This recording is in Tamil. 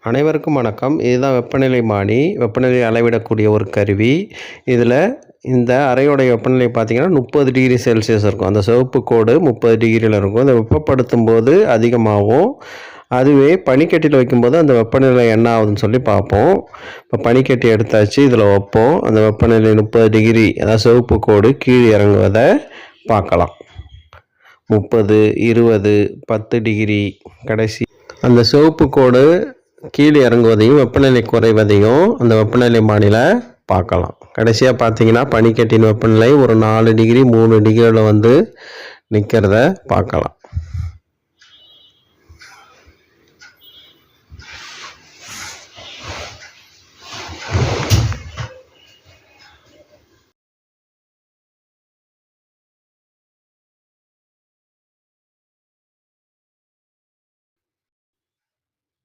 அனைவருக்கும் வணக்கம். இதுதான் வெப்பநிலைமானி. வெப்பநிலை அளவிடக்கூடிய ஒரு கருவி. இதில் இந்த அறையோடைய வெப்பநிலை பார்த்திங்கன்னா 30 டிகிரி செல்சியஸ் இருக்கும். அந்த சிவப்பு கோடு 30 டிகிரியில் இருக்கும். இதை வெப்பப்படுத்தும் போது அதிகமாகும். அதுவே பனிக்கட்டியில் வைக்கும்போது அந்த வெப்பநிலை என்ன ஆகுதுன்னு சொல்லி பார்ப்போம். இப்போ பனிக்கட்டி எடுத்தாச்சு, இதில் வைப்போம். அந்த வெப்பநிலை 30 டிகிரி, அதாவது சிவப்பு கோடு கீழே இறங்குவதை பார்க்கலாம். 30, 20, 10 டிகிரி, கடைசி அந்த சிவப்பு கோடு கீழே இறங்குவதையும் வெப்பநிலை குறைவதையும் அந்த வெப்பநிலை மானியில் பார்க்கலாம். கடைசியாக பார்த்தீங்கன்னா பனிக்கட்டின் வெப்பநிலை ஒரு 4 டிகிரி 3 டிகிரியில் வந்து நிற்கிறத பார்க்கலாம்.